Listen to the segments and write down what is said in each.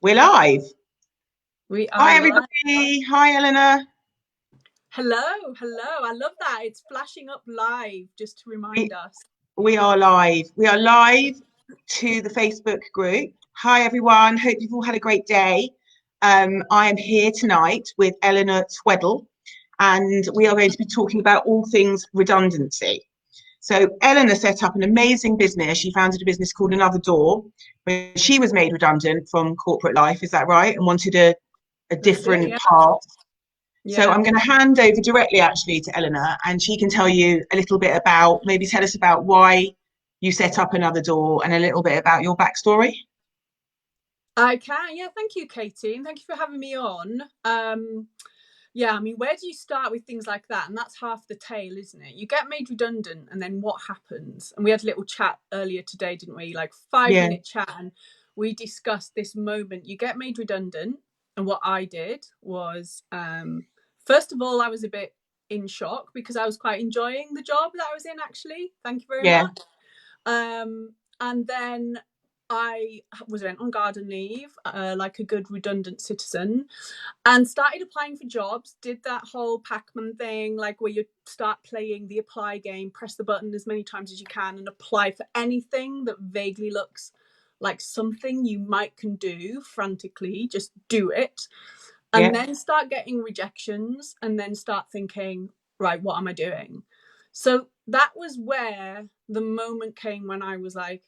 We're live. We are Hi, live. everybody. Hi, Eleanor. Hello, hello. I love that. It's flashing up live just to We, remind us. we are live. We are live to the Facebook group. Hi, everyone. Hope you've all had a great day. I am here tonight with Eleanor Tweddle, and we are going to be talking about all things redundancy. So Eleanor set up an amazing business. She founded a business called Another Door when she was made redundant from corporate life. Is that right? And wanted a That's it, different yeah. path. So Yeah. I'm going to hand over directly actually to Eleanor, and she can tell you a little bit about, maybe tell us about why you set up Another Door and a little bit about your backstory. I can. Yeah, thank you, Katie. And thank you for having me on. Yeah, I mean, where do you start with things like that? And that's half the tale, isn't it? You get made redundant and then what happens? And we had a little chat earlier today, didn't we? Like 5-minute chat, and we discussed this moment. You get made redundant. And what I did was, first of all, I was a bit in shock because I was quite enjoying the job that I was in, actually. Thank you very much. And then I was went on garden leave, like a good redundant citizen, and started applying for jobs. Did that whole Pac-Man thing, like where you start playing the apply game, press the button as many times as you can and apply for anything that vaguely looks like something you might can do frantically. Just do it. And then start getting rejections and then start thinking, right, what am I doing? So that was where the moment came when I was like,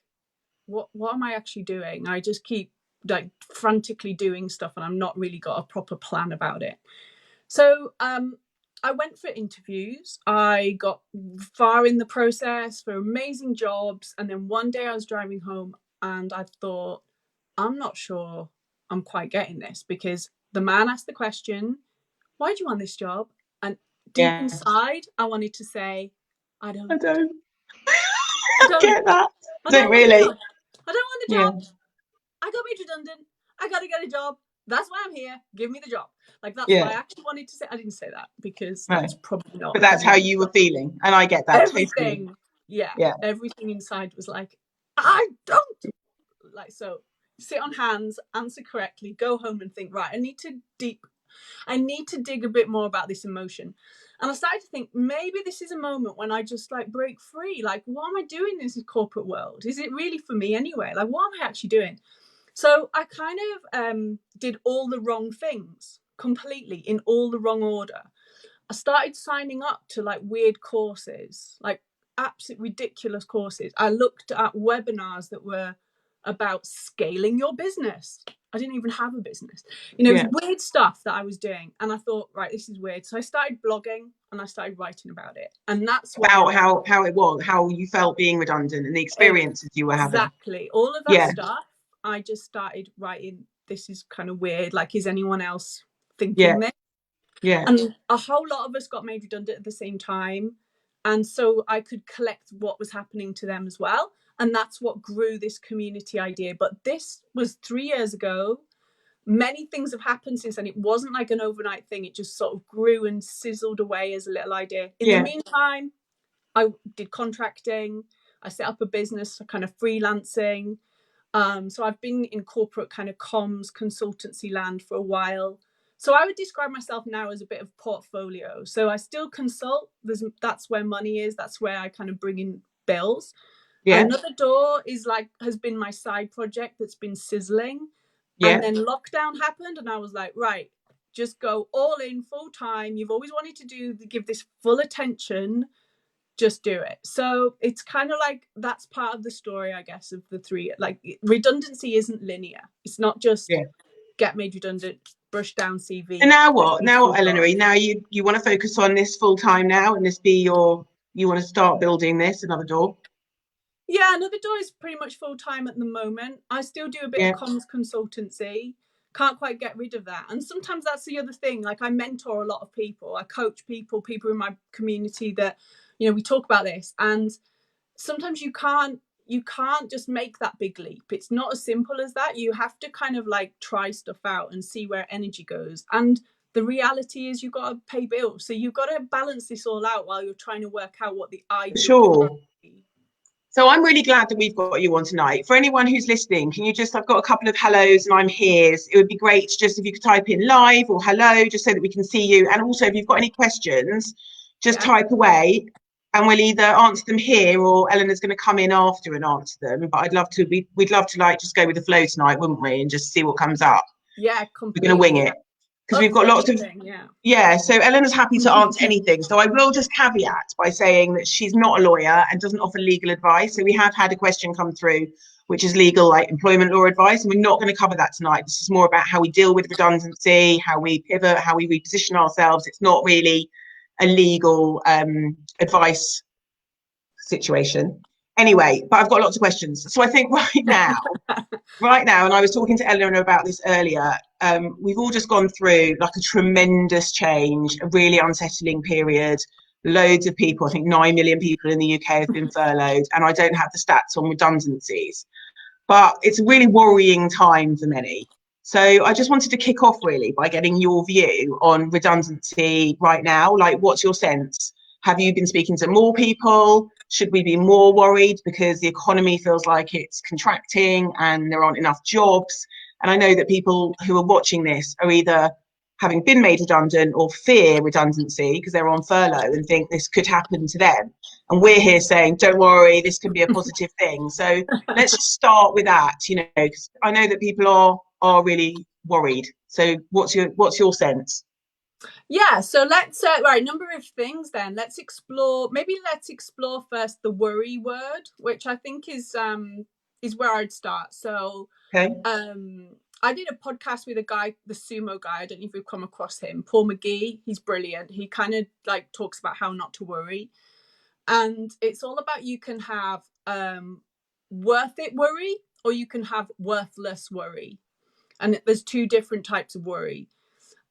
what am I actually doing? I just keep like frantically doing stuff and I'm not really got a proper plan about it. So I went for interviews. I got far in the process for amazing jobs. And then one day I was driving home and I thought, I'm not sure I'm quite getting this, because the man asked the question, why do you want this job? And deep inside, I wanted to say, I don't. I don't. I I don't. get that. I Don't don't want the really. job. I don't want the Yeah. job. I got made redundant. I got to get a job. That's why I'm here. Give me the job. Like, that's what Yeah. I actually wanted to say. I didn't say that because Right. that's probably not But that's how everyone. you were feeling, and I get that totally. Everything. Yeah. Yeah. Everything inside was like, I don't. Like, so sit on hands, answer correctly, go home and think, right, I need to dig a bit more about this emotion. And I started to think, maybe this is a moment when I just like break free. Like, what am I doing in this corporate world? Is it really for me anyway? Like, what am I actually doing? So I kind of did all the wrong things completely in all the wrong order. I started signing up to like weird courses, like absolute ridiculous courses. I looked at webinars that were about scaling your business. I didn't even have a business. It was weird stuff that I was doing. And I thought, right, this is weird. So I started blogging and I started writing about it. And that's About when how it was, how you felt being redundant and the experiences you were having. exactly all of that stuff, I just started writing. This is kind of weird. Like, is anyone else thinking this? And a whole lot of us got made redundant at the same time. And so I could collect what was happening to them as well. And that's what grew this community idea. But this was 3 years ago. Many things have happened since then. It wasn't like an overnight thing. It just sort of grew and sizzled away as a little idea. In the meantime, I did contracting. I set up a business, kind of freelancing. So I've been in corporate kind of comms consultancy land for a while. So I would describe myself now as a bit of portfolio. So I still consult. That's where money is. That's where I kind of bring in bills. Another Door is like, has been my side project that's been sizzling. And then lockdown happened and I was like, right, just go all in full time. You've always wanted to give this full attention. Just do it. So it's kind of like, that's part of the story, I guess, of the three. Like, redundancy isn't linear. It's not just get made redundant, brush down CV. And now what? Now what, Eleanor? Now you want to focus on this full time now, and this be you want to start building this Another Door? Yeah, Another Door is pretty much full time at the moment. I still do a bit of comms consultancy. Can't quite get rid of that. And sometimes that's the other thing. Like, I mentor a lot of people. I coach people in my community that, we talk about this. And sometimes you can't just make that big leap. It's not as simple as that. You have to kind of like try stuff out and see where energy goes. And the reality is you've got to pay bills. So you've got to balance this all out while you're trying to work out what the ideal Sure. So I'm really glad that we've got you on tonight. For anyone who's listening, can you just, I've got a couple of hellos and I'm here's. It would be great just if you could type in live or hello, just so that we can see you. And also if you've got any questions, just type away and we'll either answer them here or Eleanor's going to come in after and answer them. But I'd love to, we'd love to like just go with the flow tonight, wouldn't we? And just see what comes up. Yeah, We're going to wing it because we've got lots of, so Eleanor's happy to answer anything. So I will just caveat by saying that she's not a lawyer and doesn't offer legal advice. So we have had a question come through, which is legal, like employment law advice. And we're not going to cover that tonight. This is more about how we deal with redundancy, how we pivot, how we reposition ourselves. It's not really a legal advice situation. Anyway, but I've got lots of questions. So I think right now, and I was talking to Eleanor about this earlier, we've all just gone through like a tremendous change, a really unsettling period. Loads of people, I think 9 million people in the UK have been furloughed, and I don't have the stats on redundancies, but it's a really worrying time for many. So I just wanted to kick off really by getting your view on redundancy right now. Like, what's your sense? Have you been speaking to more people? Should we be more worried because the economy feels like it's contracting and there aren't enough jobs? And I know that people who are watching this are either having been made redundant or fear redundancy because they're on furlough and think this could happen to them. And we're here saying, don't worry, this can be a positive thing. So let's just start with that, because I know that people are really worried. So what's your sense? Yeah, so let's number of things then. Let's explore first the worry word, which I think is where I'd start. So okay. I did a podcast with a guy, the sumo guy. I don't know if you've come across him, Paul McGee. He's brilliant. He kind of like talks about how not to worry. And it's all about, you can have worth it worry or you can have worthless worry. And there's two different types of worry.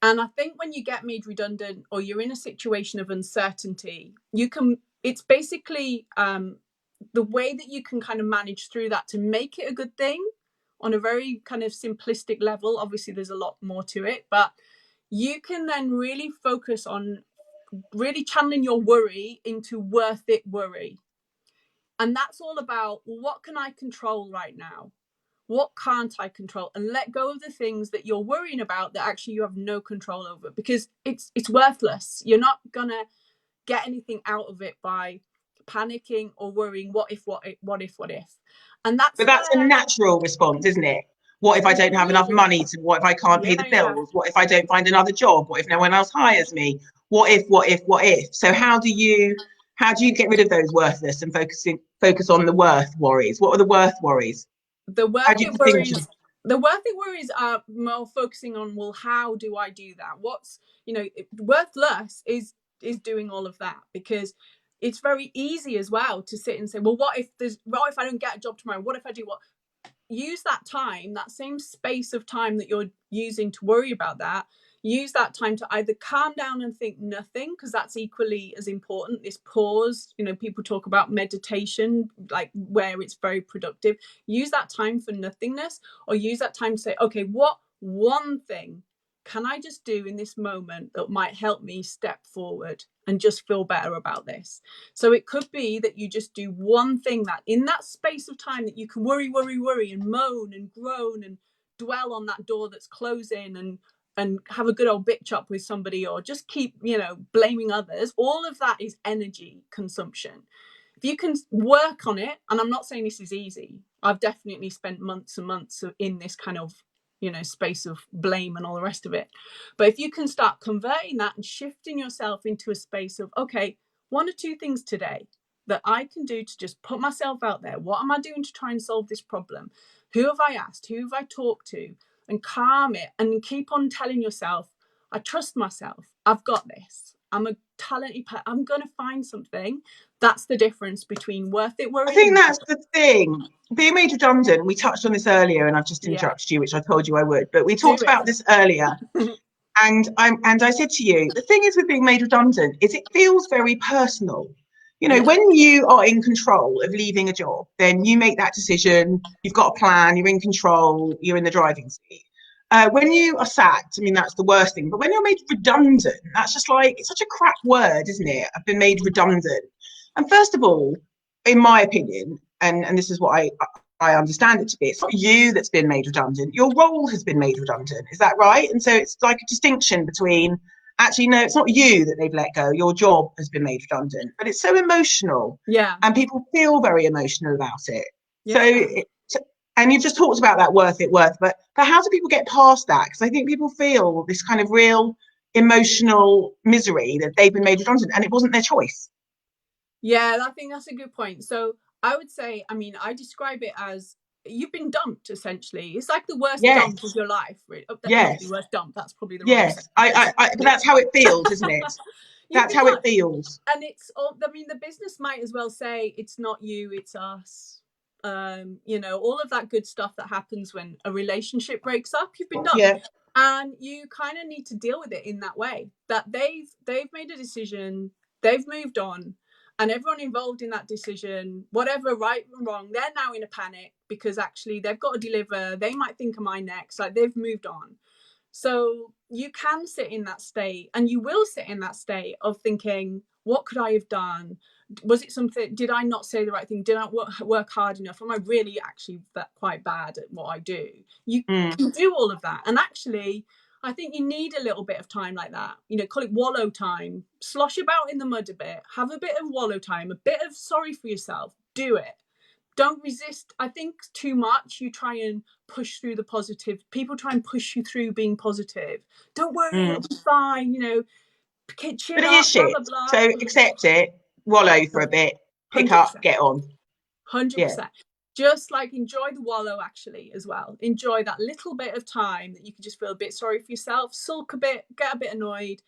And I think when you get made redundant or you're in a situation of uncertainty, it's basically the way that you can kind of manage through that to make it a good thing on a very kind of simplistic level. Obviously, there's a lot more to it, but you can then really focus on really channeling your worry into worth it worry. And that's all about, what can I control right now? What can't I control? And let go of the things that you're worrying about that actually you have no control over, because it's worthless. You're not gonna get anything out of it by panicking or worrying what if. And that's a natural response, isn't it? What if I don't have enough money to, what if I can't pay the bills? What if I don't find another job? What if no one else hires me? What if? So how do you get rid of those worthless and focus on the worth worries? What are the worth worries? The worth it worries are more focusing on, well, how do I do that? What's, worthless is doing all of that, because it's very easy as well to sit and say, well, what if I don't get a job tomorrow? What if I do what? Use that time, that same space of time that you're using to worry about that, use that time to either calm down and think nothing, because that's equally as important. This pause, people talk about meditation, like where it's very productive. Use that time for nothingness, or use that time to say, okay, what one thing can I just do in this moment that might help me step forward and just feel better about this? So it could be that you just do one thing that in that space of time that you can worry and moan and groan and dwell on that door that's closing and have a good old bitch up with somebody, or just keep, blaming others. All of that is energy consumption. If you can work on it, and I'm not saying this is easy. I've definitely spent months and months in this kind of, space of blame and all the rest of it. But if you can start converting that and shifting yourself into a space of, okay, one or two things today that I can do to just put myself out there. What am I doing to try and solve this problem? Who have I asked? Who have I talked to? And calm it and keep on telling yourself, I trust myself. I've got this. I'm a talented person. I'm going to find something. That's the difference between worth it worry. I think that's the thing. Being made redundant, we touched on this earlier, and I've just interrupted you, which I told you I would, but we talked about this earlier. And I said to you, the thing is with being made redundant is it feels very personal. When you are in control of leaving a job, then you make that decision. You've got a plan. You're in control. You're in the driving seat. When you are sacked, that's the worst thing. But when you're made redundant, that's just like, it's such a crap word, isn't it? I've been made redundant. And first of all, in my opinion, and this is what I understand it to be. It's not you that's been made redundant. Your role has been made redundant. Is that right? And so it's like a distinction between actually, no, it's not you that they've let go. Your job has been made redundant. But it's so emotional. Yeah. And people feel very emotional about it. Yeah. And you've just talked about that worth, but how do people get past that? Because I think people feel this kind of real emotional misery that they've been made redundant and it wasn't their choice. Yeah, I think that's a good point. So I would say, I mean, I describe it as you've been dumped, essentially. It's like the worst dump of your life. Right? Not the worst dump, that's probably the wrong sentence. But that's how it feels, isn't it? That's how it feels. And it's all, I mean, the business might as well say it's not you, it's us. You know, all of that good stuff that happens when a relationship breaks up, you've been dumped. Yeah. And you kind of need to deal with it in that way, that they've made a decision, they've moved on, and everyone involved in that decision, whatever, right and wrong, they're now in a panic because actually they've got to deliver. They might think, am I next? Like, they've moved on. So you can sit in that state, and you will sit in that state of thinking, what could I have done? Was it something, did I not say the right thing? Did I work hard enough? Am I really actually quite bad at what I do? You can do all of that. And actually, I think you need a little bit of time like that. You know, call it wallow time. Slosh about in the mud a bit. Have a bit of wallow time, a bit of sorry for yourself. Do it. Don't resist. I think too much you try and push through the positive. People try and push you through being positive. Don't worry, it'll be fine. You know, chill But it up, is blah, shit. blah, blah. So accept it, wallow for a bit, pick 100%. up, get on. 100%. Yeah. Just like enjoy the wallow actually as well. Enjoy that little bit of time that you can just feel a bit sorry for yourself, sulk a bit, get a bit annoyed.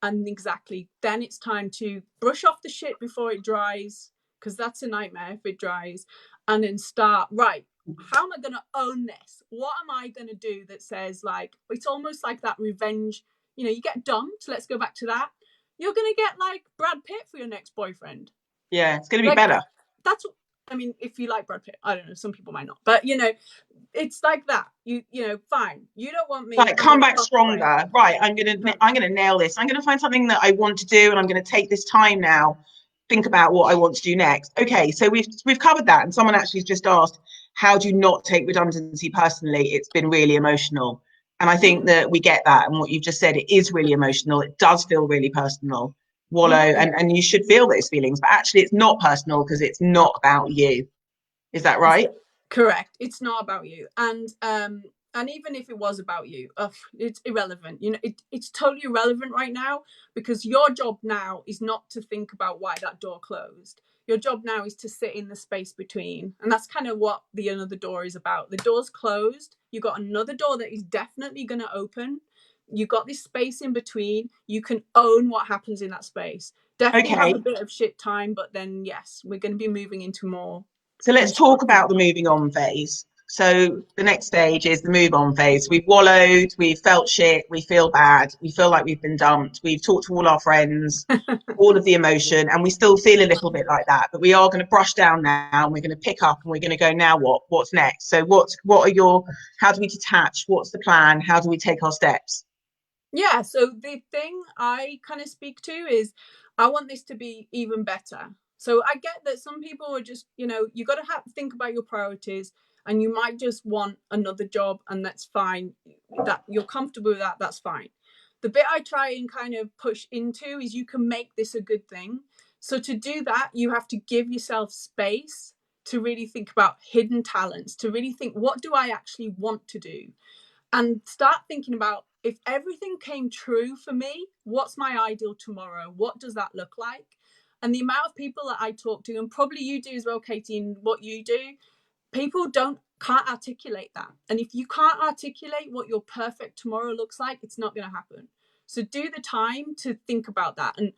And exactly, then it's time to brush off the shit before it dries, because that's a nightmare if it dries. And then start, right, how am I going to own this? What am I going to do that says, like, it's almost like that revenge. You know, you get dumped. Let's go back to that. You're going to get like Brad Pitt for your next boyfriend. Yeah, it's going to be better. That's, I mean, if you like Brad Pitt, I don't know, some people might not, but you know, it's like that. You know, fine. You don't want me. Like, come back stronger. Right, I'm gonna nail this. I'm gonna find something that I want to do, and I'm gonna take this time now. Think about what I want to do next. Okay, so we've covered that, and someone actually just asked, how do you not take redundancy personally? It's been really emotional, and I think that we get that. And what you've just said, it is really emotional. It does feel really personal. Wallow, and you should feel those feelings, but actually, it's not personal because it's not about you. Is that right? Correct. It's not about you. And even if it was about you, it's irrelevant. You know, it's totally irrelevant right now, because your job now is not to think about why that door closed. Your job now is to sit in the space between. And that's kind of what the another door is about. The door's closed. You've got another door that is definitely going to open. You've got this space in between. You can own what happens in that space. Definitely have a bit of shit time, but then yes, we're going to be moving into more. So let's talk about the moving on phase. So the next stage is the move on phase. We've wallowed, we've felt shit, we feel bad, we feel like we've been dumped, we've talked to all our friends, all of the emotion, and we still feel a little bit like that. But we are going to brush down now, and we're going to pick up, and we're going to go, now what? What's next? So how do we detach? What's the plan? How do we take our steps? Yeah, so the thing I kind of speak to is I want this to be even better. So I get that some people are just, you know, you got to think about your priorities, and you might just want another job, and that's fine. That you're comfortable with that, that's fine. The bit I try and kind of push into is you can make this a good thing. So to do that, you have to give yourself space to really think about hidden talents, to really think, what do I actually want to do? And start thinking about, if everything came true for me, what's my ideal tomorrow? What does that look like? And the amount of people that I talk to, and probably you do as well, Katie, in what you do, people can't articulate that. And if you can't articulate what your perfect tomorrow looks like, it's not going to happen. So do the time to think about that. And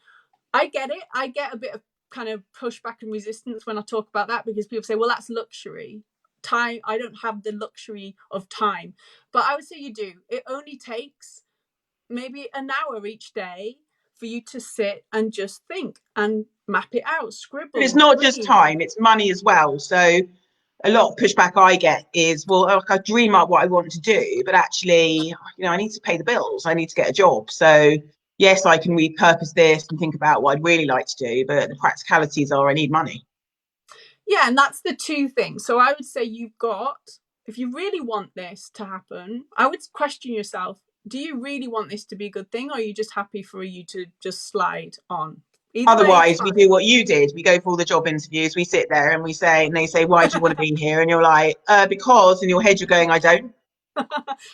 I get it. I get a bit of kind of pushback and resistance when I talk about that, because people say, well, that's luxury. Time, I don't have the luxury of time. But I would say you do. It only takes maybe an hour each day for you to sit and just think and map it out, scribble. But it's not just time, it's money as well. So a lot of pushback I get is, well, I dream up what I want to do, but actually, you know, I need to pay the bills, I need to get a job. So yes, I can repurpose this and think about what I'd really like to do, but the practicalities are I need money. Yeah, and that's the two things. So I would say if you really want this to happen, I would question yourself, do you really want this to be a good thing, or are you just happy for you to just slide on? Either way, it's Otherwise, we fine. do what you did. We go for all the job interviews. We sit there and we say, and they say, why do you want to be here? And you're like, because in your head, you're going, I don't.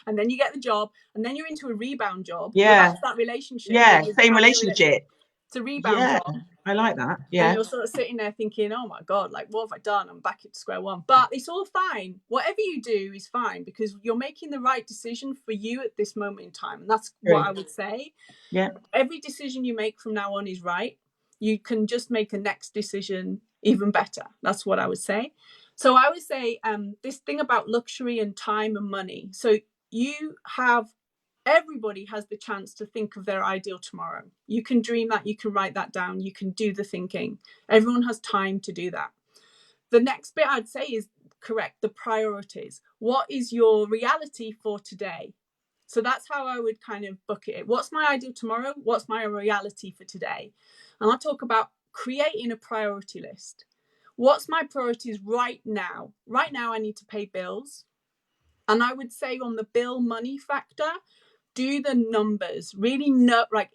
And then you get the job, and then you're into a rebound job. You're Yeah. out of that relationship, but Yeah. you're Same having a relationship. it's a rebound Yeah. job. I like that. And Yeah. you're sort of sitting there thinking, oh my God, like, what have I done? I'm back at square one. But it's all fine. Whatever you do is fine, because you're making the right decision for you at this moment in time. And that's True. what I would say. Yeah. Every decision you make from now on is right. You can just make a next decision even better. That's what I would say. So I would say this thing about luxury and time and money. So everybody has the chance to think of their ideal tomorrow. You can dream that, you can write that down, you can do the thinking. Everyone has time to do that. The next bit I'd say is correct, the priorities. What is your reality for today? So that's how I would kind of bucket it. What's my ideal tomorrow? What's my reality for today? And I'll talk about creating a priority list. What's my priorities right now? Right now, I need to pay bills. And I would say on the bill money factor, do the numbers, really know, like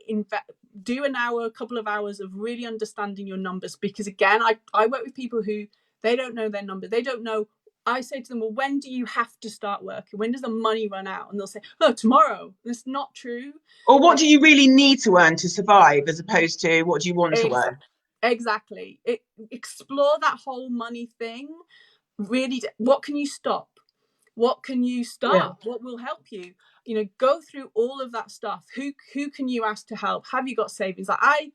do an hour, a couple of hours of really understanding your numbers. Because again, I work with people who they don't know their numbers. They don't know. I say to them, well, when do you have to start working? When does the money run out? And they'll say, oh, tomorrow. That's not true. Or what do you really need to earn to survive, as opposed to what do you want to earn? Exactly. Explore that whole money thing. Really, what can you stop? What can you start? Yeah. What will help you? Go through all of that stuff. Who can you ask to help? Have you got savings? Like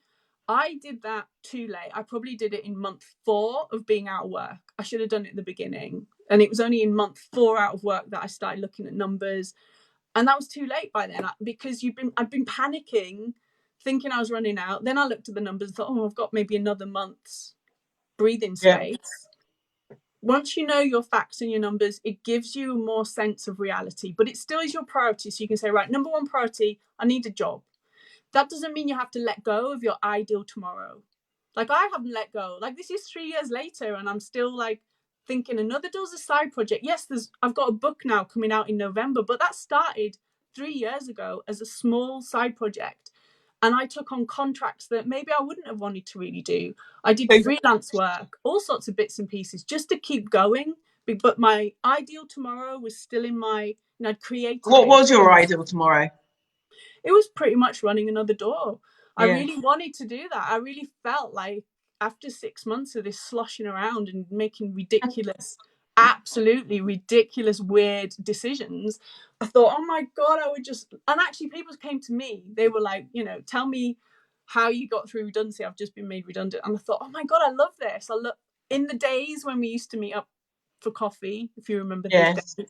I did that too late. I probably did it in month 4 of being out of work. I should have done it at the beginning. And it was only in month 4 out of work that I started looking at numbers. And that was too late by then, because I'd been panicking, thinking I was running out. Then I looked at the numbers and thought, oh, I've got maybe another month's breathing space. Yeah. Once you know your facts and your numbers, it gives you a more sense of reality, but it still is your priority. So you can say, right, number 1 priority, I need a job. That doesn't mean you have to let go of your ideal tomorrow. Like I haven't let go. Like this is 3 years later and I'm still like thinking another does a side project. Yes, I've got a book now coming out in November, but that started 3 years ago as a small side project. And I took on contracts that maybe I wouldn't have wanted to really do. I did freelance work, all sorts of bits and pieces just to keep going. But my ideal tomorrow was still in my, I'd created it. What was your ideal tomorrow? It was pretty much running another door. Yeah. I really wanted to do that. I really felt like after 6 months of this sloshing around and making ridiculous, absolutely ridiculous, weird decisions, I thought, oh my God, I would just, and actually people came to me. They were like, tell me how you got through redundancy. I've just been made redundant. And I thought, oh my God, I love this. In the days when we used to meet up for coffee, if you remember those days,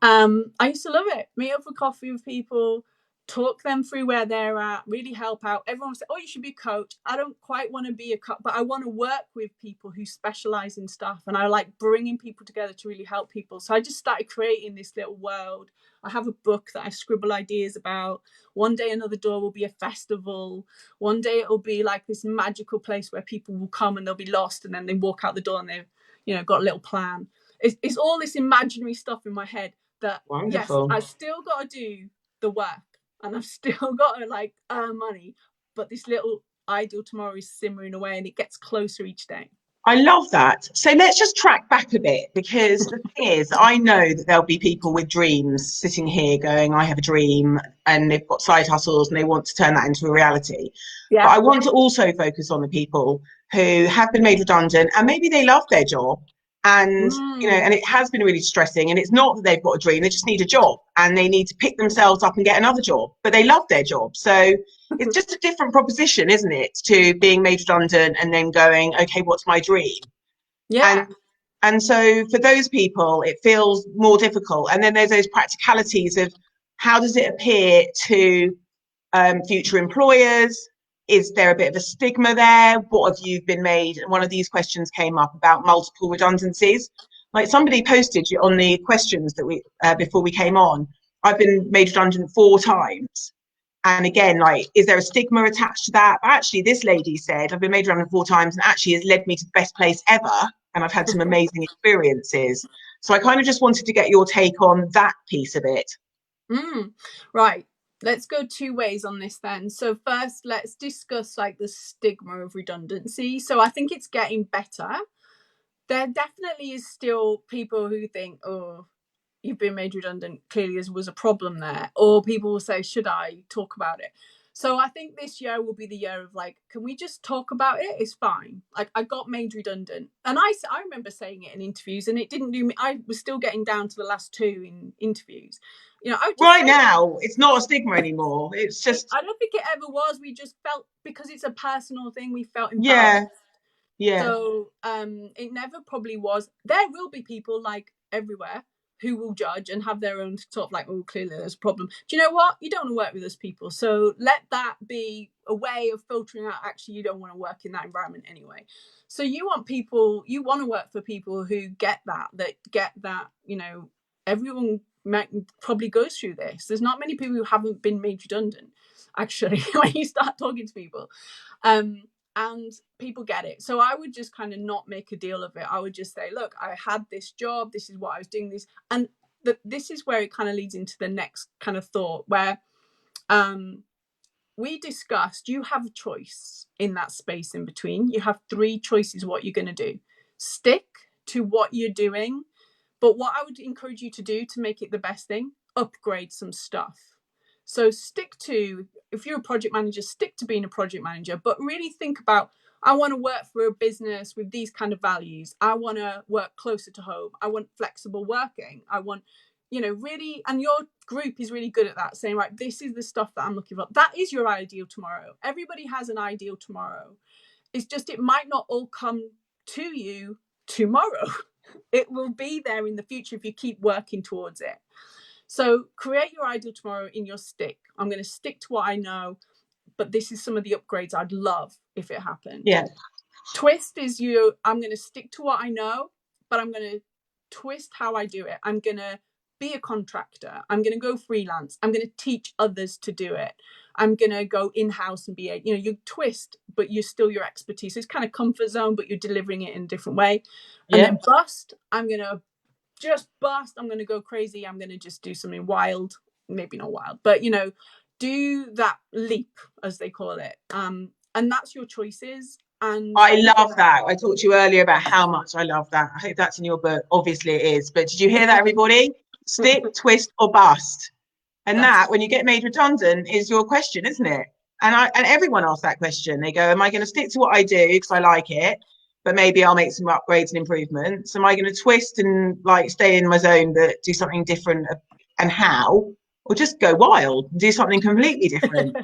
I used to love it. Meet up for coffee with people, talk them through where they're at, really help out. Everyone said, oh, you should be a coach. I don't quite want to be a coach, but I want to work with people who specialize in stuff. And I like bringing people together to really help people. So I just started creating this little world. I have a book that I scribble ideas about. One day another door will be a festival. One day it'll be like this magical place where people will come and they'll be lost. And then they walk out the door and they've, got a little plan. It's all this imaginary stuff in my head that, wonderful. Yes, I still got to do the work. And I've still got to earn money, but this little ideal tomorrow is simmering away and it gets closer each day. I love that. So let's just track back a bit, because the thing is, I know that there'll be people with dreams sitting here going, I have a dream, and they've got side hustles and they want to turn that into a reality. Yeah. But I want to also focus on the people who have been made redundant and maybe they love their job. And, and it has been really stressing, and it's not that they've got a dream, they just need a job and they need to pick themselves up and get another job, but they love their job. So it's just a different proposition, isn't it, to being made redundant and then going, okay, what's my dream? Yeah. And so for those people, it feels more difficult. And then there's those practicalities of how does it appear to future employers? Is there a bit of a stigma there? What have you been made? And one of these questions came up about multiple redundancies. Like somebody posted on the questions that we before we came on, I've been made redundant 4 times. And again, is there a stigma attached to that? But actually, this lady said, I've been made redundant 4 times and actually has led me to the best place ever. and I've had some amazing experiences. So I kind of just wanted to get your take on that piece of it. Right. Let's go two ways on this then. So first, let's discuss like the stigma of redundancy. So I think it's getting better. There definitely is still people who think, oh, you've been made redundant, clearly there was a problem there. Or people will say, should I talk about it? So I think this year will be the year of like, can we just talk about it? It's fine. Like I got made redundant. And I remember saying it in interviews and it didn't do me. I was still getting down to the last two in interviews. You know, I would just right now, it's not a stigma anymore. It's just, I don't think it ever was. We just felt, because it's a personal thing, we felt embarrassed. yeah. So it never probably was. There will be people like everywhere who will judge and have their own sort of like, oh, clearly there's a problem. Do you know what? You don't want to work with those people. So let that be a way of filtering out, actually, you don't want to work in that environment anyway. So you want to work for people who get that, you know, everyone probably goes through this. There's not many people who haven't been made redundant, actually, when you start talking to people. And people get it. So I would just kind of not make a deal of it. I would just say, look, I had this job. This is what I was doing. And this is where it kind of leads into the next kind of thought, where we discussed you have a choice in that space in between. You have three choices what you're going to do. Stick to what you're doing. But what I would encourage you to do to make it the best thing, upgrade some stuff. So stick to, if you're a project manager, stick to being a project manager, but really think about, I want to work for a business with these kind of values. I want to work closer to home. I want flexible working. I want, you know, really, and your group is really good at that, saying, right, this is the stuff that I'm looking for. That is your ideal tomorrow. Everybody has an ideal tomorrow. It's just, it might not all come to you tomorrow. It will be there in the future if you keep working towards it. So create your ideal tomorrow in your stick. I'm going to stick to what I know, but this is some of the upgrades I'd love if it happened. Yeah. Twist is I'm going to stick to what I know, but I'm going to twist how I do it. I'm going to be a contractor. I'm going to go freelance. I'm going to teach others to do it. I'm going to go in-house and be you twist, but you're still your expertise. So it's kind of comfort zone, but you're delivering it in a different way. And then bust, I'm going to just bust. I'm going to go crazy. I'm going to just do something wild, maybe not wild, but, you know, do that leap, as they call it. And that's your choices. And I love that. I talked to you earlier about how much I love that. I hope that's in your book. Obviously it is. But did you hear that, everybody? Stick, twist, or bust. And that, when you get made redundant, is your question, isn't it? And everyone asks that question. They go, am I going to stick to what I do because I like it, but maybe I'll make some upgrades and improvements? Am I going to twist and like stay in my zone but do something different, and how? Or just go wild and do something completely different?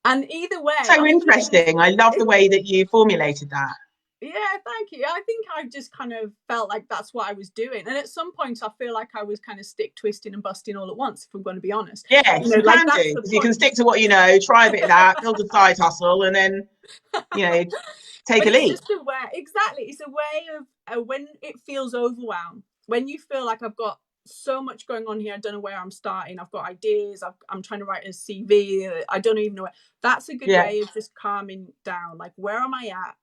And either way, so interesting. I love the way that you formulated that. Yeah, thank you. I think I just kind of felt like that's what I was doing. And at some points, I feel like I was kind of stick twisting and busting all at once, if I'm going to be honest. Yes, you can do, because you can stick to what you know, try a bit of that, build a side hustle, and then, you know, take a leap. It's just a way, exactly. It's a way of when it feels overwhelmed, when you feel like I've got so much going on here, I don't know where I'm starting, I've got ideas, I'm trying to write a CV, I don't even know where. That's a good way of just calming down. Like, where am I at?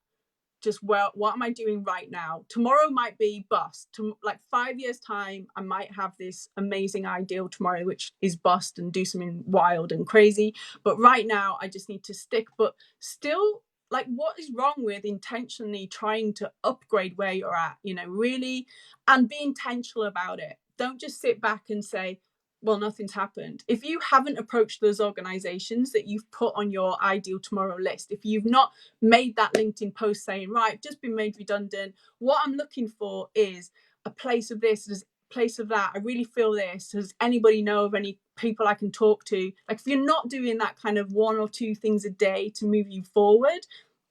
Just what am I doing right now? Tomorrow might be bust. Like 5 years time, I might have this amazing ideal tomorrow, which is bust and do something wild and crazy. But right now, I just need to stick. But still, like, what is wrong with intentionally trying to upgrade where you're at? You know, really, and be intentional about it. Don't just sit back and say, well, nothing's happened. If you haven't approached those organizations that you've put on your ideal tomorrow list, if you've not made that LinkedIn post saying, right, just been made redundant, what I'm looking for is a place of this, a place of that, I really feel this, does anybody know of any people I can talk to? Like, if you're not doing that kind of one or two things a day to move you forward,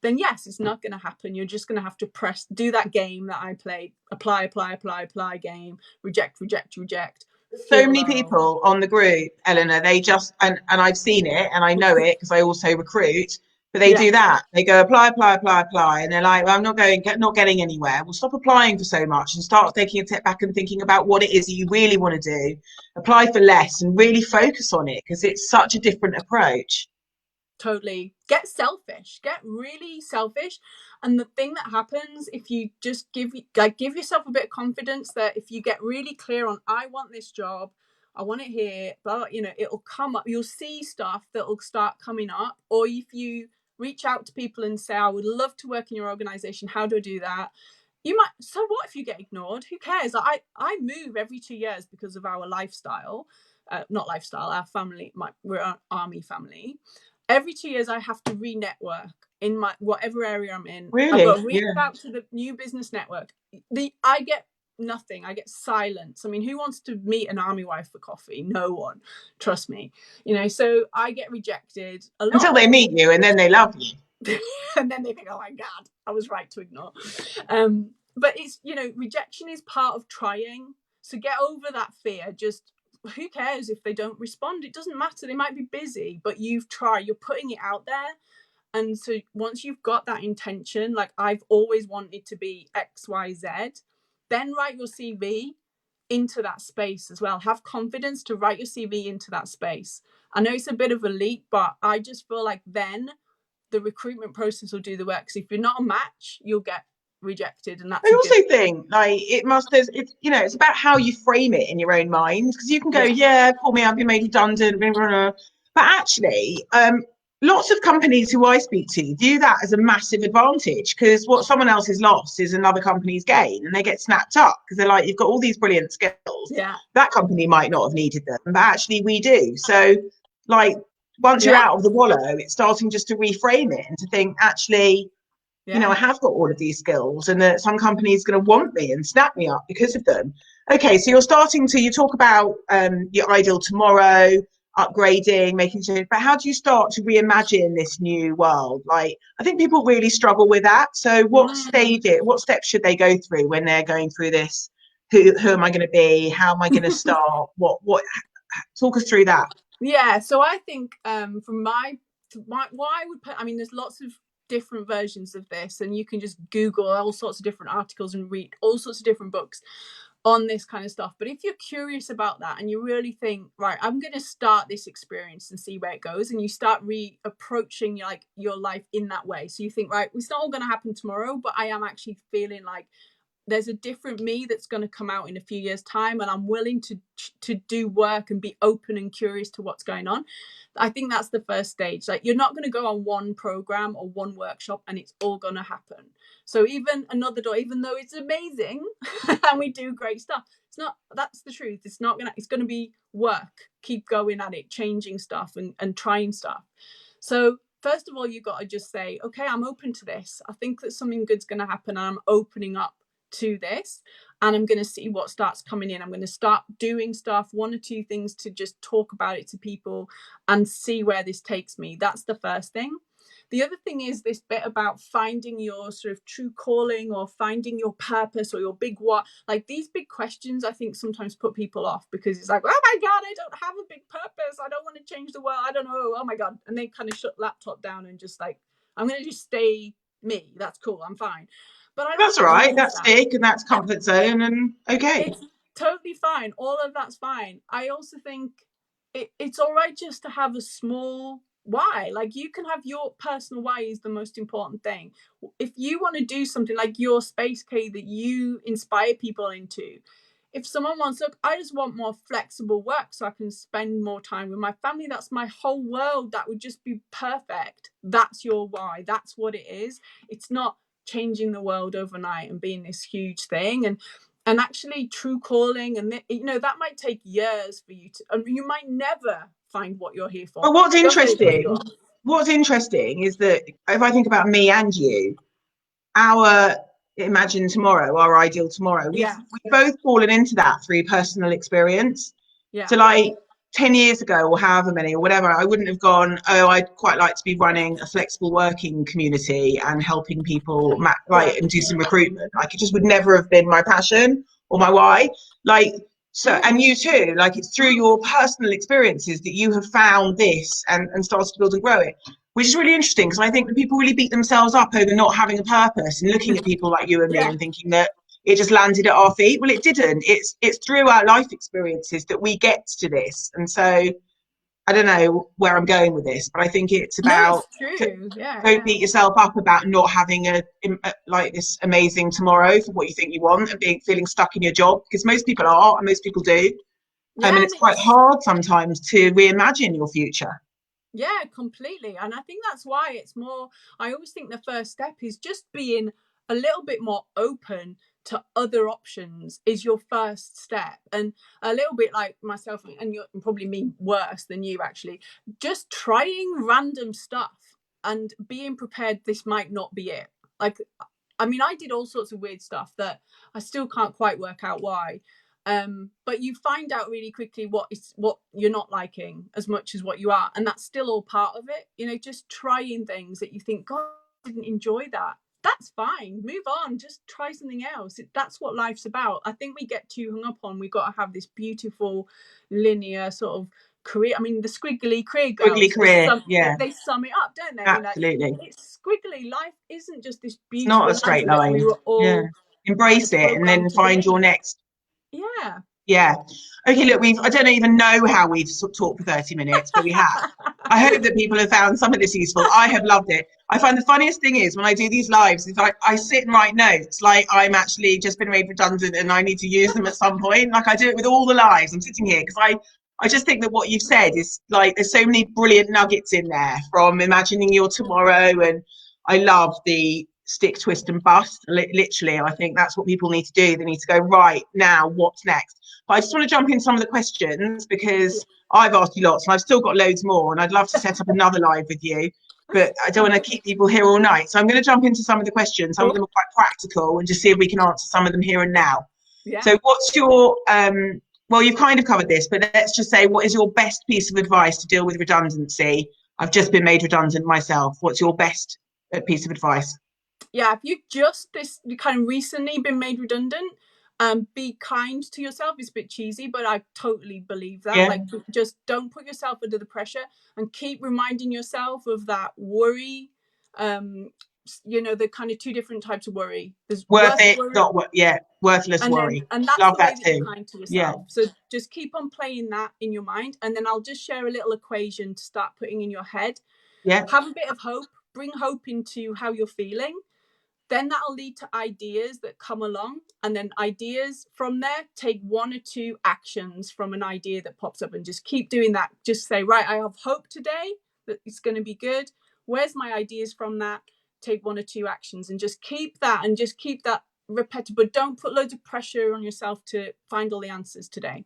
then yes, it's not going to happen. You're just going to have to do that game that I played, apply game, reject. So many people on the group, Eleanor, they just, and I've seen it and I know it because I also recruit, but they do that. They go apply, and they're like, well, I'm not getting anywhere. Well, stop applying for so much and start taking a step back and thinking about what it is that you really want to do. Apply for less and really focus on it, because it's such a different approach. Totally. Get selfish. Get really selfish. And the thing that happens if you just give yourself a bit of confidence that if you get really clear on, I want this job, I want it here, but it'll come up. You'll see stuff that will start coming up. Or if you reach out to people and say, I would love to work in your organization, how do I do that? You might, so what if you get ignored? Who cares? I move every 2 years because of our lifestyle. Not lifestyle, our family, we're an army family. Every 2 years I have to re-network in my whatever area I'm in. Really? I've got to reach out to the new business network. I get nothing. I get silence. I mean, who wants to meet an army wife for coffee? No one. Trust me. So I get rejected a lot. Until they meet you and then they love you. And then they think, oh my God, I was right to ignore. But it's, rejection is part of trying. So get over that fear. Just, who cares if they don't respond? It doesn't matter. They might be busy, but you've tried. You're putting it out there. And so once you've got that intention, like I've always wanted to be X, Y, Z, then write your CV into that space as well. Have confidence to write your CV into that space. I know it's a bit of a leap, but I just feel like then the recruitment process will do the work. Because if you're not a match, you'll get rejected. And that's I also think like it's about how you frame it in your own mind, because you can go, call me, I've been made redundant, blah, blah, blah. But actually lots of companies who I speak to view that as a massive advantage, because what someone else has lost is another company's gain, and they get snapped up because they're like, you've got all these brilliant skills, that company might not have needed them, but actually we do. So like once you're out of the wallow, it's starting just to reframe it and to think, actually, I have got all of these skills, and that some company's going to want me and snap me up because of them. Okay, so you talk about your ideal tomorrow, upgrading, making sure, but how do you start to reimagine this new world? Like, I think people really struggle with that. So what steps should they go through when they're going through this? Who am I going to be? How am I going to start? What talk us through that. Yeah, so I think from my what I would put, I mean, there's lots of different versions of this, and you can just Google all sorts of different articles and read all sorts of different books on this kind of stuff. But if you're curious about that and you really think, right, I'm going to start this experience and see where it goes, and you start approaching your life in that way. So you think, right, it's not all going to happen tomorrow, but I am actually feeling like there's a different me that's going to come out in a few years' time, and I'm willing to do work and be open and curious to what's going on. I think that's the first stage. Like, you're not going to go on one program or one workshop and it's all going to happen. So even another door, even though it's amazing and we do great stuff, it's not, that's the truth. It's going to be work. Keep going at it, changing stuff and trying stuff. So first of all, you've got to just say, okay, I'm open to this. I think that something good's going to happen, and I'm opening up to this, and I'm going to see what starts coming in. I'm going to start doing stuff, 1 or 2 things to just talk about it to people and see where this takes me. That's the first thing. The other thing is this bit about finding your sort of true calling, or finding your purpose, or your big what. Like, these big questions, I think, sometimes put people off, because it's like, oh my God, I don't have a big purpose. I don't want to change the world. I don't know. Oh my God. And they kind of shut laptop down and just like, I'm going to just stay me. That's cool. I'm fine. But that's all right. That's stick, and that's comfort zone, and okay. It's totally fine. All of that's fine. I also think it's all right just to have a small why. Like, you can have your personal why is the most important thing. If you want to do something like your space, Kay, that you inspire people into, if someone wants, look, I just want more flexible work so I can spend more time with my family, that's my whole world, that would just be perfect. That's your why. That's what it is. It's not changing the world overnight and being this huge thing. And actually true calling, and that might take years for you to, you might never find what you're here for. But what's interesting is that if I think about me and you, our imagine tomorrow, our ideal tomorrow, we've both fallen into that through personal experience. So like 10 years ago, or however many, or whatever, I wouldn't have gone, oh, I'd quite like to be running a flexible working community and helping people and do some recruitment. Like, it just would never have been my passion or my why. Like, so, and you too, like, it's through your personal experiences that you have found this and started to build and grow it, which is really interesting, because I think that people really beat themselves up over not having a purpose, and looking at people like you and me and thinking that it just landed at our feet. Well, it didn't. It's through our life experiences that we get to this. And so I don't know where I'm going with this, but I think it's No, about it's true. Yeah, don't yeah. beat yourself up about not having a like this amazing tomorrow for what you think you want and being feeling stuck in your job, because most people are and most people do. Yeah, And and it's quite hard sometimes to reimagine your future. yeah, completely. And I think that's why it's more, I always think the first step is just being a little bit more open to other options is your first step. And a little bit like myself, and you're probably me worse than you actually, just trying random stuff and being prepared this might not be it. Like, I mean, I did all sorts of weird stuff that I still can't quite work out why. But you find out really quickly what you're not liking as much as what you are, and that's still all part of it. You know, just trying things that you think, God, I didn't enjoy that. That's fine. Move on. Just try something else. That's what life's about. I think we get too hung up on we've got to have this beautiful, linear sort of career. I mean, the squiggly career Quickly girls, career, yeah, they sum it up, don't they? Like, absolutely. it's squiggly. Life isn't just this It's not a beautiful straight landscape that we line. were Yeah, all embrace it and programmed then to find your be. next. Yeah. Yeah. Okay, look, I don't even know how we've talked for 30 minutes, but we have. I hope that people have found some of this useful. I have loved it. I find the funniest thing is when I do these lives, is I sit and write notes like I'm actually just been made redundant and I need to use them at some point. Like I do it with all the lives. I'm sitting here because I just think that what you've said is like there's so many brilliant nuggets in there from imagining your tomorrow, and I love the stick, twist, and bust. Literally, I think that's what people need to do. They need to go right now. What's next? But I just want to jump in some of the questions because I've asked you lots and I've still got loads more, and I'd love to set up another live with you, but I don't want to keep people here all night. So I'm going to jump into some of the questions. Some of them are quite practical, and just see if we can answer some of them here and now. Yeah. So what's your well, you've kind of covered this, but let's just say, what is your best piece of advice to deal with redundancy? I've just been made redundant myself. What's your best piece of advice? Yeah, if you've just you kind of recently been made redundant, be kind to yourself. It's a bit cheesy, but I totally believe that. Yeah. Like, just don't put yourself under the pressure and keep reminding yourself of that worry. You know, the kind of two different types of worry. There's Worth worth it, worry, not yeah, worthless worry. and that's Love the way that that you're too. kind to Yeah. yourself. So just keep on playing that in your mind, and then I'll just share a little equation to start putting in your head. Yeah. Have a bit of hope. Bring hope into how you're feeling. Then that'll lead to ideas that come along, and then ideas from there, take one or two actions from an idea that pops up, and just keep doing that. Just say, right, I have hope today that it's going to be good. Where's my ideas from that? Take one or two actions, and just keep that, repetitive, but don't put loads of pressure on yourself to find all the answers today.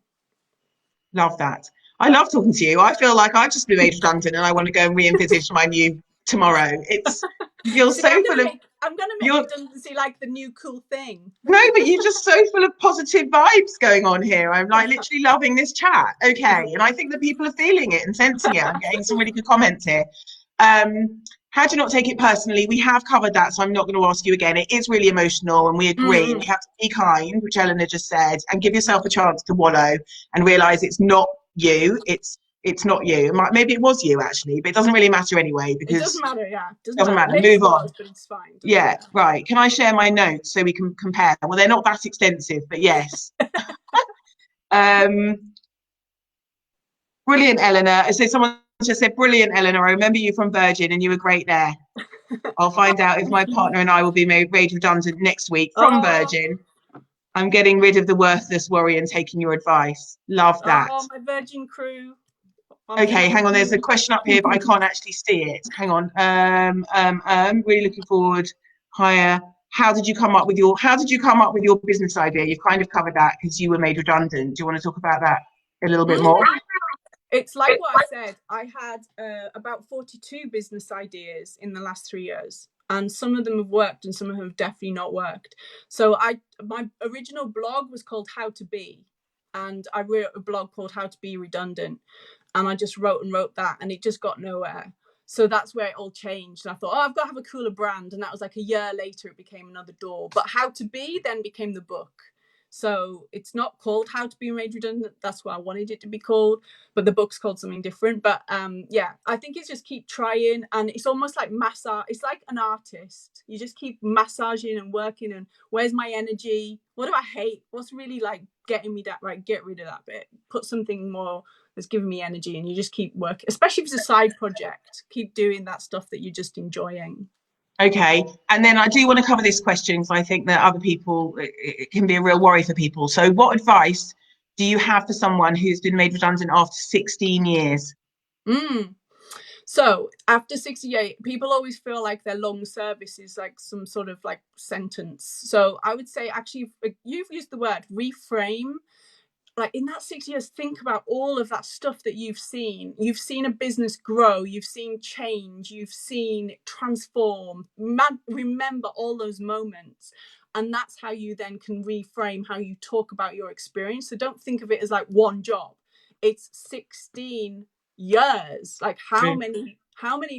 Love that. I love talking to you. I feel like I've just been made redundant and I want to go and re-envisage my new tomorrow. It's you feel See, so full of I'm gonna make you're redundancy like the new cool thing. no, but you're just so full of positive vibes going on here. I'm like literally loving this chat. Okay. And I think that people are feeling it and sensing it. I'm getting some really good comments here. How do you not take it personally? We have covered that, so I'm not going to ask you again. It is really emotional, and we agree. And we have to be kind, which Eleanor just said, and give yourself a chance to wallow and realize it's not you. It's not you. Maybe it was you actually, but it doesn't really matter anyway It doesn't because matter. Yeah, it doesn't doesn't matter. matter. Maybe Move it on. was, but it's fine. Doesn't Yeah, matter. right. Can I share my notes so we can compare? Well, they're not that extensive, but yes. um, Brilliant, Eleanor. So someone just said, brilliant, Eleanor. I remember you from Virgin and you were great there. I'll find out if my partner and I will be made redundant next week from Virgin. I'm getting rid of the worthless worry and taking your advice. Love that. Oh, my Virgin crew. Okay, hang on. There's a question up here, but I can't actually see it. Hang on. Really looking forward. Higher. How did you come up with your business idea? You've kind of covered that because you were made redundant. Do you want to talk about that a little bit more? It's like what I said. I had about 42 business ideas in the last 3 years, and some of them have worked and some of them have definitely not worked. So my original blog was called How to Be, and I wrote a blog called How to Be Redundant, and I just wrote that, and it just got nowhere. So that's where it all changed. And I thought, I've got to have a cooler brand. And that was like a year later, it became Another Door. But How to Be then became the book. So it's not called How to Be Made Redundant. That's what I wanted it to be called. But the book's called something different. But yeah, I think it's just keep trying. And it's almost like massage. It's like an artist. You just keep massaging and working. And where's my energy? What do I hate? What's really like getting me that right? Get rid of that bit. Put something more that's given me energy, and you just keep working, especially if it's a side project, keep doing that stuff that you're just enjoying. Okay, and then I do want to cover this question because I think that other people, it can be a real worry for people. So, what advice do you have for someone who's been made redundant after 16 years? Mm. So after 68, people always feel like their long service is like some sort of like sentence. So I would say, actually, you've used the word reframe. Like in that 6 years, think about all of that stuff that you've seen. You've seen a business grow, you've seen change, you've seen it transform. Remember all those moments. And that's how you then can reframe how you talk about your experience. So don't think of it as like one job. It's 16 years. Like how True. many How much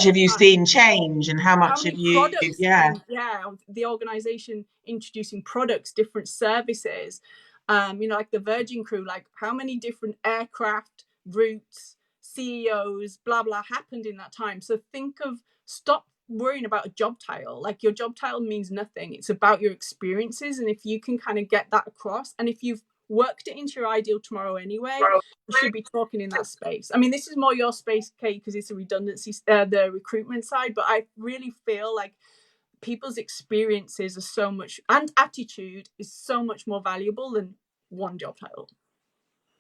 have you lifetime, seen change, and how how much have many you, products yeah, been, the organization introducing products, different services, like the Virgin crew, like how many different aircraft routes, CEOs, blah blah, happened in that time. So stop worrying about a job title. Like your job title means nothing. It's about your experiences, and if you can kind of get that across, and if you've worked it into your ideal tomorrow anyway, you should be talking in that space. I mean, this is more your space, Kate, because it's a redundancy, the recruitment side, but I really feel like people's experiences are so much, and attitude is so much more valuable than one job title.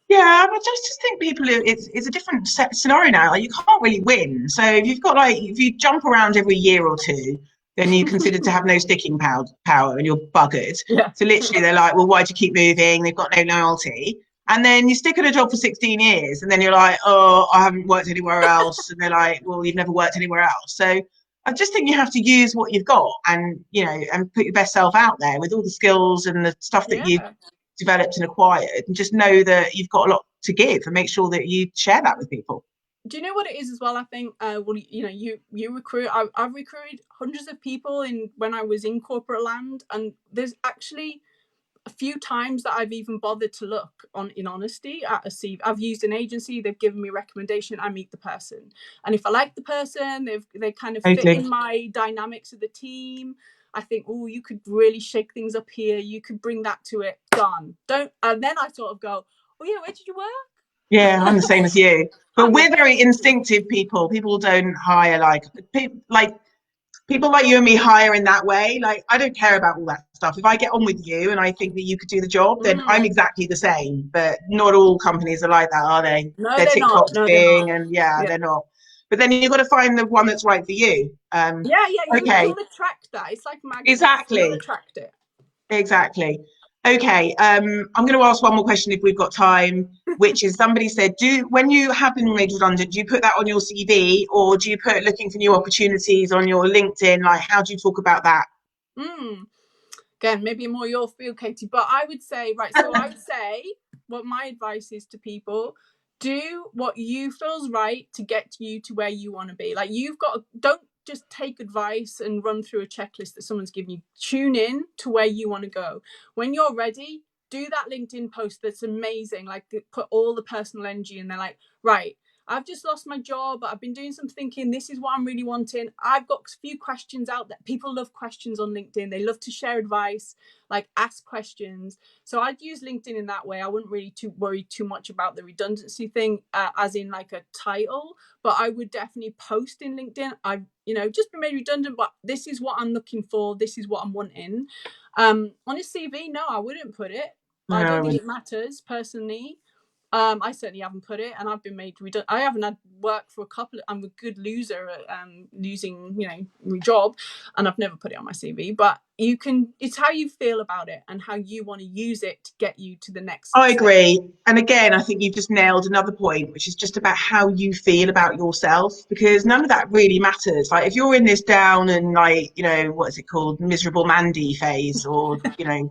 yeah, but just think people, it's a different scenario now. Like you can't really win. So if you jump around every year or two, then you consider to have no sticking power and you're buggered. Yeah. So literally they're like, well, why'd you keep moving? They've got no loyalty. And then you stick at a job for 16 years and then you're like, oh, I haven't worked anywhere else. And they're like, well, you've never worked anywhere else. So I just think you have to use what you've got and, and put your best self out there with all the skills and the stuff that you Yeah. developed and acquired, and just know that you've got a lot to give and make sure that you share that with people. Do you know what it is as well? I think, you recruit. I've recruited hundreds of people when I was in corporate land, and there's actually a few times that I've even bothered to look in honesty at a CV. I've used an agency, they've given me a recommendation, I meet the person. And if I like the person, they kind of fit Totally. in my dynamics of the team. I think, oh, you could really shake things up here. You could bring that to it. Done. Don't. And then I sort of go, oh yeah, where did you Yeah, I'm the work? same as you. But I'm the we're very same. instinctive people. People don't hire like people like you and me hire in that way. Like I don't care about all that stuff. If I get on with you and I think that you could do the job, then I'm exactly the same. But not all companies are like that, are they? No, They're they're tick not. No, they're not. boxing, and yeah, Yeah. they're not. But then you've got to find the one that's right for you. Yeah. Okay, You'll attract that. It's like magnets. You'll exactly. attract it. Exactly. Okay. I'm going to ask one more question if we've got time, which is somebody said, when you have been made redundant, do you put that on your CV or do you put looking for new opportunities on your LinkedIn? Like, how do you talk about that? Mm. Again, maybe more your field, Katie, but I would say, right, so I would say what my advice is to people: do what you feels right to get you to where you want to be. Like don't just take advice and run through a checklist that someone's given you. Tune in to where you want to go. When you're ready, do that LinkedIn post that's amazing. Like put all the personal energy in there. Like, right, I've just lost my job, but I've been doing some thinking. This is what I'm really wanting. I've got a few questions out there. People love questions on LinkedIn. They love to share advice, like ask questions. So I'd use LinkedIn in that way. I wouldn't really worry too much about the redundancy thing, as in like a title, but I would definitely post in LinkedIn. I've, just been made redundant, but this is what I'm looking for. This is what I'm wanting. On a CV, no, I wouldn't put it. I don't think it matters personally. I certainly haven't put it, and I've been made redundant. I haven't had work for I'm a good loser at losing, my job, and I've never put it on my CV. But it's how you feel about it and how you want to use it to get you to the next I step. agree. And again, I think you've just nailed another point, which is just about how you feel about yourself, because none of that really matters. Like if you're in this down and what is it called, miserable Mandy phase or,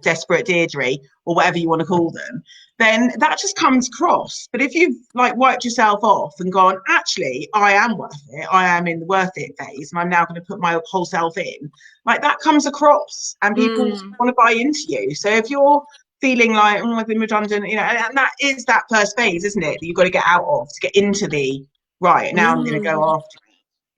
desperate Deirdre or whatever you want to call them, then that just comes across. But if you've like wiped yourself off and gone, actually, I am worth it. I am in the worth it phase and I'm now going to put my whole self in, like that comes across and people want to buy into you. So if you're feeling like, oh, I've been redundant, and that is that first phase, isn't it? That you've got to get out of to get into the right. Now I'm going to go after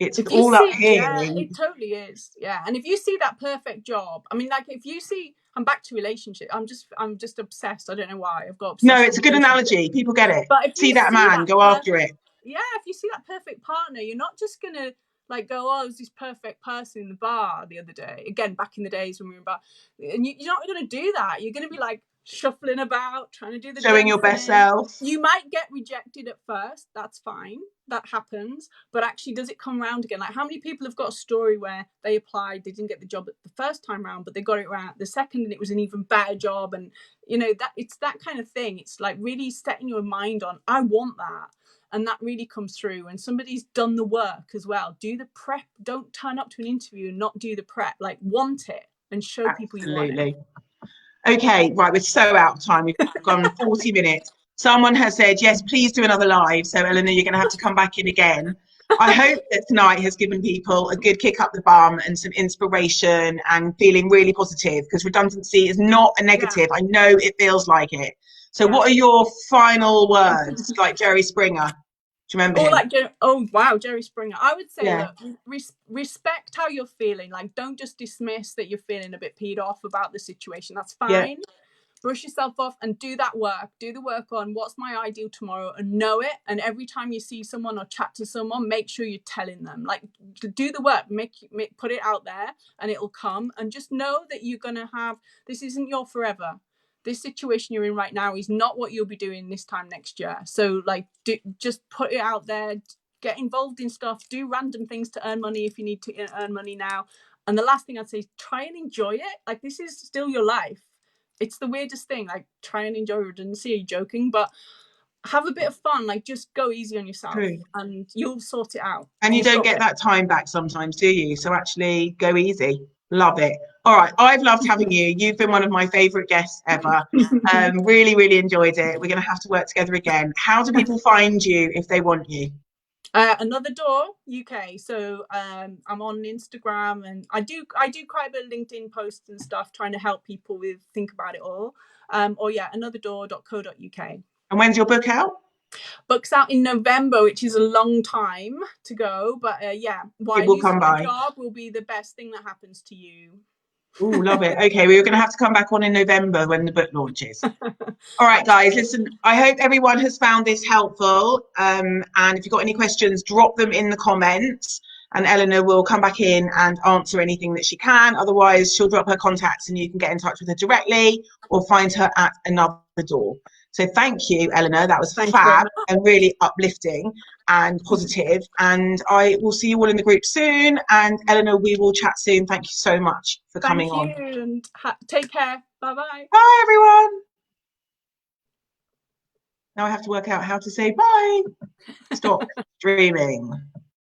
it. It's If you all up see, here. yeah, it totally is. Yeah. And if you see that perfect job, I mean, like if you see I'm back to relationship. I'm just obsessed. I don't know why. I've got obsessed. No, it's a good analogy. People get it. But if See you that see man, that go after it. Yeah, if you see that perfect partner, you're not just gonna like go, oh, there's this perfect person in the bar the other day. Again, back in the days when we were in bar, and you're not gonna do that. You're gonna be like shuffling about, trying to do the Showing your best self. You might get rejected at first. That's fine. That happens. But actually, does it come around again? Like, how many people have got a story where they applied, they didn't get the job at the first time round, but they got it right the second, and it was an even better job. And you know, that it's that kind of thing. It's like really setting your mind on, I want that. And that really comes through. And somebody's done the work as well. Do the prep. Don't turn up to an interview and not do the prep. Like, want it and show people you want it. Okay, right, we're so out of time. We've gone 40 minutes. Someone has said, yes, please do another live. So, Eleanor, you're going to have to come back in again. I hope that tonight has given people a good kick up the bum and some inspiration and feeling really positive, because redundancy is not a negative. Yeah. I know it feels like it. So what are your final words, like Jerry Springer? Do you remember him? Like, oh, wow, Jerry Springer. I would say, look, respect how you're feeling. Like, don't just dismiss that you're feeling a bit peed off about the situation. That's fine. Yeah. Brush yourself off and do that work. Do the work on what's my ideal tomorrow and know it. And every time you see someone or chat to someone, make sure you're telling them. Like, do the work, put it out there, and it'll come. And just know that you're going to have, this isn't your forever. This situation you're in right now is not what you'll be doing this time next year. So, like, just put it out there. Get involved in stuff. Do random things to earn money if you need to earn money now. And the last thing I'd say is try and enjoy it. Like, this is still your life. It's the weirdest thing. Like, try and enjoy redundancy. Are you joking? But have a bit of fun. Like, just go easy on yourself. True. And you'll sort it out. And you don't get that time back sometimes, do you? So actually go easy. Love it. All right. I've loved having you. You've been one of my favorite guests ever. Really, really enjoyed it. We're going to have to work together again. How do people find you if they want you? Another Door UK. So I'm on Instagram, and I do quite a bit of LinkedIn posts and stuff, trying to help people with think about it all. anotherdoor.co.uk. And when's your book out? Book's out in November, which is a long time to go, but why it will come by. Job will be the best thing that happens to you. Oh, love it. Okay, we're going to have to come back on in November when the book launches. All right, guys, listen, I hope everyone has found this helpful. And if you've got any questions, drop them in the comments, and Eleanor will come back in and answer anything that she can. Otherwise, she'll drop her contacts and you can get in touch with her directly or find her at Another Door. So thank you, Eleanor. That was fab and really uplifting and positive. And I will see you all in the group soon. And Eleanor, we will chat soon. Thank you so much for coming on. Thank you, and take care. Bye-bye. Bye, everyone. Now I have to work out how to say bye. Stop streaming.